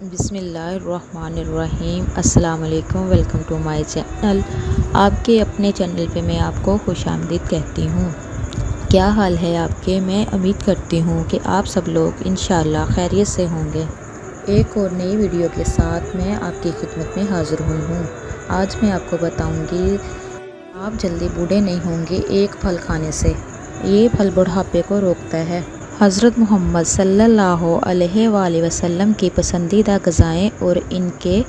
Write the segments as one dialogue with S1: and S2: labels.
S1: بسم اللہ الرحمن الرحیم۔ السلام علیکم، ویلکم ٹو مائی چینل۔ آپ کے اپنے چینل پہ میں آپ کو خوش آمدید کہتی ہوں۔ کیا حال ہے آپ کے؟ میں امید کرتی ہوں کہ آپ سب لوگ انشاءاللہ خیریت سے ہوں گے۔ ایک اور نئی ویڈیو کے ساتھ میں آپ کی خدمت میں حاضر ہوئی ہوں۔ آج میں آپ کو بتاؤں گی آپ جلدی بوڑھے نہیں ہوں گے ایک پھل کھانے سے۔ یہ پھل بڑھاپے کو روکتا ہے۔ حضرت محمد صلی اللہ علیہ وآلہ وسلم کی پسندیدہ غذائیں اور ان کے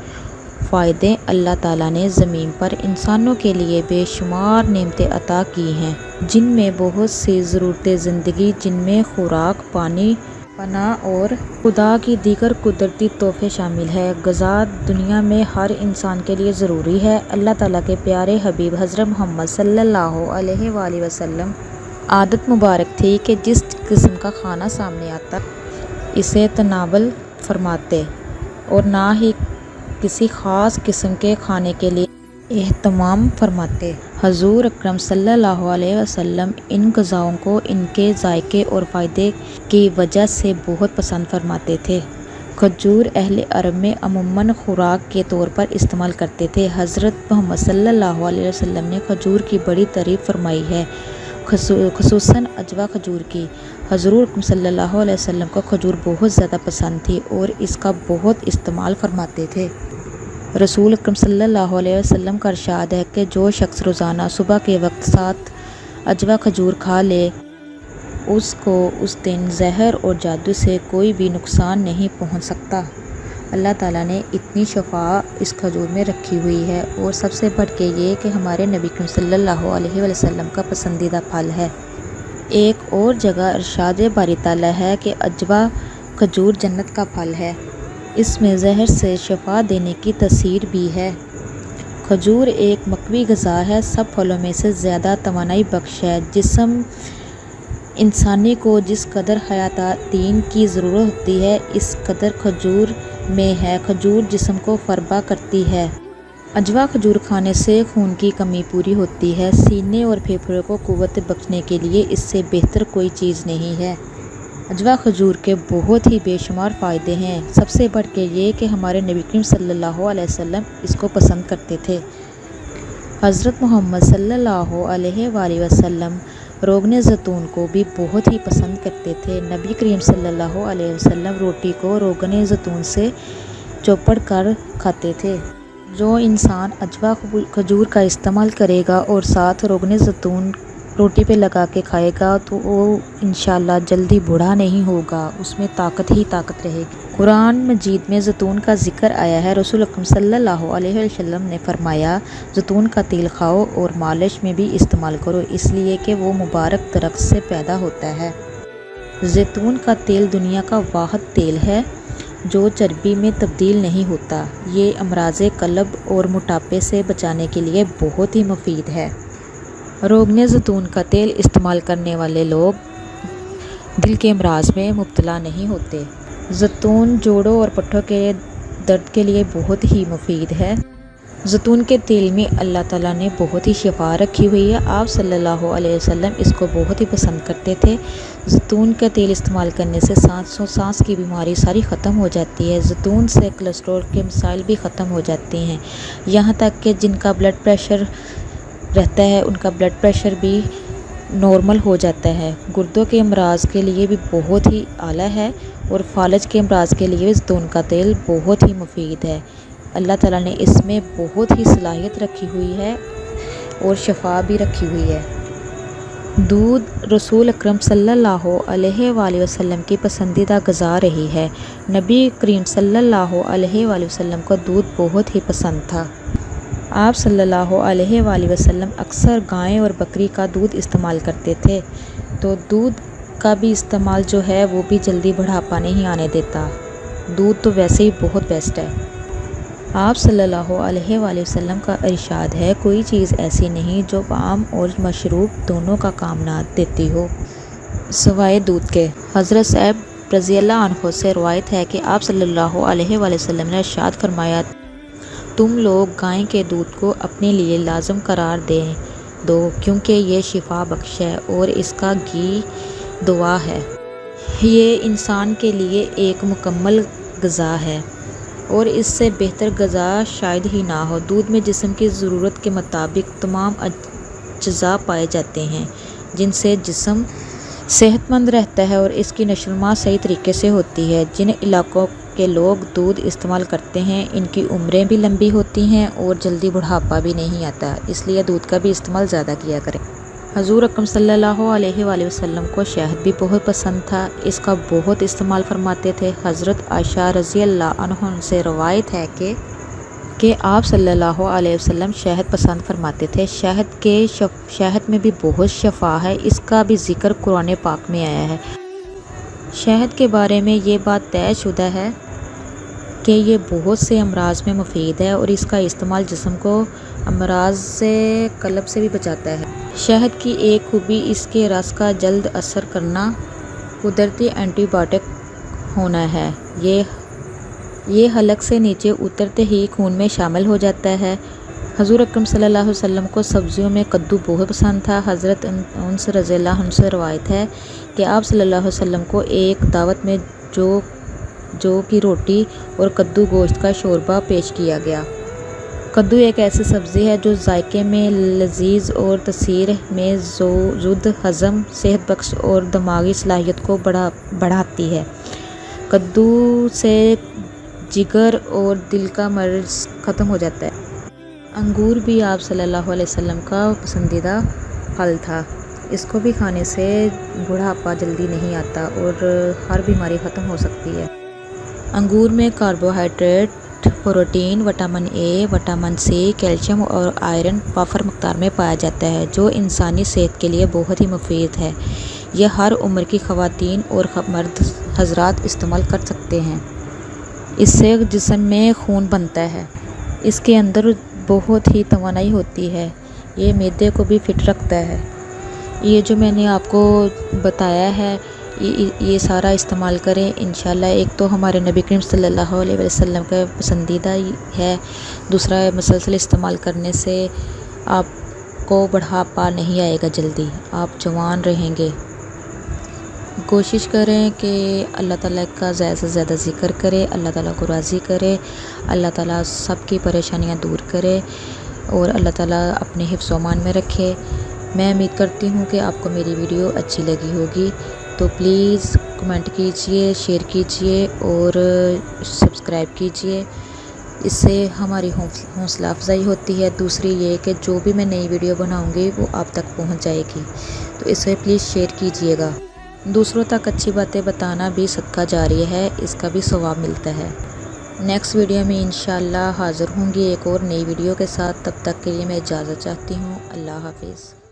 S1: فائدے۔ اللہ تعالیٰ نے زمین پر انسانوں کے لیے بے شمار نعمتیں عطا کی ہیں، جن میں بہت سی ضرورتیں زندگی، جن میں خوراک، پانی، پناہ اور خدا کی دیگر قدرتی تحفے شامل ہیں۔ غذا دنیا میں ہر انسان کے لیے ضروری ہے۔ اللہ تعالیٰ کے پیارے حبیب حضرت محمد صلی اللہ علیہ وآلہ وسلم عادت مبارک تھی کہ جس قسم کا کھانا سامنے آتا اسے تناول فرماتے اور نہ ہی کسی خاص قسم کے کھانے کے لیے اہتمام فرماتے۔ حضور اکرم صلی اللہ علیہ وسلم ان غذاؤں کو ان کے ذائقے اور فائدے کی وجہ سے بہت پسند فرماتے تھے۔ کھجور اہل عرب میں عموماً خوراک کے طور پر استعمال کرتے تھے۔ حضرت محمد صلی اللہ علیہ وسلم نے کھجور کی بڑی تعریف فرمائی ہے، خصوصاً عجوا کھجور کی۔ حضور اکرم صلی اللہ علیہ وسلم کو کھجور بہت زیادہ پسند تھی اور اس کا بہت استعمال فرماتے تھے۔ رسول اکرم صلی اللہ علیہ وسلم کا ارشاد ہے کہ جو شخص روزانہ صبح کے وقت 7 عجوا کھجور کھا لے، اس کو اس دن زہر اور جادو سے کوئی بھی نقصان نہیں پہنچ سکتا۔ اللہ تعالیٰ نے اتنی شفا اس کھجور میں رکھی ہوئی ہے، اور سب سے بڑھ کے یہ کہ ہمارے نبی کریم صلی اللہ علیہ وسلم کا پسندیدہ پھل ہے۔ ایک اور جگہ ارشاد باری تعالیٰ ہے کہ عجوا کھجور جنت کا پھل ہے، اس میں زہر سے شفا دینے کی تاثیر بھی ہے۔ کھجور ایک مقوی غذا ہے، سب پھلوں میں سے زیادہ توانائی بخش ہے۔ جسم انسانی کو جس قدر حیاتیات کی ضرورت ہوتی ہے، اس قدر کھجور میں ہے۔ کھجور جسم کو فربہ کرتی ہے۔ عجوا کھجور کھانے سے خون کی کمی پوری ہوتی ہے۔ سینے اور پھیپھڑوں کو قوت بخشنے کے لیے اس سے بہتر کوئی چیز نہیں ہے۔ عجوا کھجور کے بہت ہی بے شمار فائدے ہیں، سب سے بڑھ کے یہ کہ ہمارے نبی کریم صلی اللہ علیہ وسلم اس کو پسند کرتے تھے۔ حضرت محمد صلی اللہ علیہ وآلہ وسلم روغن زیتون کو بھی بہت ہی پسند کرتے تھے۔ نبی کریم صلی اللہ علیہ وسلم روٹی کو روغن زیتون سے چوپڑ کر کھاتے تھے۔ جو انسان عجوا کھجور کا استعمال کرے گا اور ساتھ روغن زیتون روٹی پہ لگا کے کھائے گا تو وہ انشاءاللہ جلدی بوڑھا نہیں ہوگا، اس میں طاقت ہی طاقت رہے گی۔ قرآن مجید میں زیتون کا ذکر آیا ہے۔ رسول اکرم صلی اللہ علیہ وسلم نے فرمایا، زیتون کا تیل کھاؤ اور مالش میں بھی استعمال کرو، اس لیے کہ وہ مبارک درخت سے پیدا ہوتا ہے۔ زیتون کا تیل دنیا کا واحد تیل ہے جو چربی میں تبدیل نہیں ہوتا۔ یہ امراض قلب اور موٹاپے سے بچانے کے لیے بہت ہی مفید ہے۔ روغن زیتون کا تیل استعمال کرنے والے لوگ دل کے امراض میں مبتلا نہیں ہوتے۔ زیتون جوڑوں اور پٹھوں کے درد کے لیے بہت ہی مفید ہے۔ زیتون کے تیل میں اللہ تعالیٰ نے بہت ہی شفا رکھی ہوئی ہے۔ آپ صلی اللہ علیہ وسلم اس کو بہت ہی پسند کرتے تھے۔ زیتون کا تیل استعمال کرنے سے سانس کی بیماری ساری ختم ہو جاتی ہے۔ زیتون سے کولیسٹرول کے مسائل بھی ختم ہو جاتے ہیں، یہاں تک کہ جن کا بلڈ پریشر رہتا ہے ان کا بلڈ پریشر بھی نارمل ہو جاتا ہے۔ گردوں کے امراض کے لیے بھی بہت ہی اعلیٰ ہے، اور فالج کے امراض کے لیے بھی زیتون کا تیل بہت ہی مفید ہے۔ اللہ تعالیٰ نے اس میں بہت ہی صلاحیت رکھی ہوئی ہے اور شفا بھی رکھی ہوئی ہے۔ دودھ رسول اکرم صلی اللہ علیہ وآلہ وسلم کی پسندیدہ غذا رہی ہے۔ نبی کریم صلی اللہ علیہ وآلہ وسلم کو دودھ بہت ہی پسند تھا۔ آپ صلی اللہ علیہ وآلہ وسلم اکثر گائے اور بکری کا دودھ استعمال کرتے تھے، تو دودھ کا بھی استعمال جو ہے وہ بھی جلدی بڑھاپا نہیں آنے دیتا۔ دودھ تو ویسے ہی بہت بیسٹ ہے۔ آپ صلی اللہ علیہ وآلہ وسلم کا ارشاد ہے، کوئی چیز ایسی نہیں جو عام اور مشروب دونوں کا کام نہ دیتی ہو سوائے دودھ کے۔ حضرت صہیب رضی اللہ عنہ سے روایت ہے کہ آپ صلی اللہ علیہ وآلہ وسلم نے ارشاد فرمایا، تم لوگ گائے کے دودھ کو اپنے لیے لازم قرار دو، کیونکہ یہ شفا بخش ہے اور اس کا گھی دوا ہے۔ یہ انسان کے لیے ایک مکمل غذا ہے۔ اور اس سے بہتر غذا شاید ہی نہ ہو۔ دودھ میں جسم کی ضرورت کے مطابق تمام اجزاء پائے جاتے ہیں جن سے جسم صحت مند رہتا ہے اور اس کی نشو و نما صحیح طریقے سے ہوتی ہے۔ جن علاقوں کے لوگ دودھ استعمال کرتے ہیں ان کی عمریں بھی لمبی ہوتی ہیں اور جلدی بڑھاپا بھی نہیں آتا، اس لیے دودھ کا بھی استعمال زیادہ کیا کریں۔ حضور اکرم صلی اللہ علیہ وآلہ وسلم کو شہد بھی بہت پسند تھا، اس کا بہت استعمال فرماتے تھے۔ حضرت عائشہ رضی اللہ عنہا سے روایت ہے کہ آپ صلی اللہ علیہ وسلم شہد پسند فرماتے تھے۔ شہد میں بھی بہت شفا ہے، اس کا بھی ذکر قرآن پاک میں آیا ہے۔ شہد کے بارے میں یہ بات طے شدہ ہے کہ یہ بہت سے امراض میں مفید ہے اور اس کا استعمال جسم کو امراض قلب سے بھی بچاتا ہے۔ شہد کی ایک خوبی اس کے رس کا جلد اثر کرنا، قدرتی اینٹی بائیوٹک ہونا ہے۔ یہ حلق سے نیچے اترتے ہی خون میں شامل ہو جاتا ہے۔ حضور اکرم صلی اللہ علیہ وسلم کو سبزیوں میں کدو بہت پسند تھا۔ حضرت انس رضی اللہ عنہ سے روایت ہے کہ آپ صلی اللہ علیہ وسلم کو ایک دعوت میں جو کی روٹی اور کدو گوشت کا شوربہ پیش کیا گیا۔ کدو ایک ایسی سبزی ہے جو ذائقے میں لذیذ اور تاثیر میں زود ہضم، صحت بخش اور دماغی صلاحیت کو بڑھاتی ہے۔ کدو سے جگر اور دل کا مرض ختم ہو جاتا ہے۔ انگور بھی آپ صلی اللہ علیہ وسلم کا پسندیدہ پھل تھا، اس کو بھی کھانے سے بڑھاپا جلدی نہیں آتا اور ہر بیماری ختم ہو سکتی ہے۔ انگور میں carbohydrate, protein, vitamin A, vitamin C, calcium اور آئرن وافر مقدار میں پایا جاتا ہے جو انسانی صحت کے لیے بہت ہی مفید ہے۔ یہ ہر عمر کی خواتین اور مرد حضرات استعمال کر سکتے ہیں۔ اس سے جسم میں خون بنتا ہے، اس کے اندر بہت ہی توانائی ہوتی ہے، یہ معدے کو بھی فٹ رکھتا ہے۔ یہ جو میں نے آپ کو بتایا ہے یہ سارا استعمال کریں انشاءاللہ۔ ایک تو ہمارے نبی کریم صلی اللہ علیہ وسلم کا پسندیدہ ہے، دوسرا مسلسل استعمال کرنے سے آپ کو بڑھاپا نہیں آئے گا، جلدی آپ جوان رہیں گے۔ کوشش کریں کہ اللہ تعالیٰ کا زیادہ سے زیادہ ذکر کرے، اللہ تعالیٰ کو راضی کرے، اللہ تعالیٰ سب کی پریشانیاں دور کرے اور اللہ تعالیٰ اپنے حفظ و امان میں رکھے۔ میں امید کرتی ہوں کہ آپ کو میری ویڈیو اچھی لگی ہوگی، تو پلیز کمنٹ کیجئے، شیئر کیجئے اور سبسکرائب کیجئے، اس سے ہماری حوصلہ افزائی ہوتی ہے۔ دوسری یہ کہ جو بھی میں نئی ویڈیو بناؤں گی وہ آپ تک پہنچ جائے گی، تو اسے پلیز شیئر کیجئے گا۔ دوسروں تک اچھی باتیں بتانا بھی صدقہ جاریہ ہے، اس کا بھی ثواب ملتا ہے۔ نیکسٹ ویڈیو میں انشاءاللہ حاضر ہوں گی ایک اور نئی ویڈیو کے ساتھ، تب تک کے لیے میں اجازت چاہتی ہوں۔ اللہ حافظ۔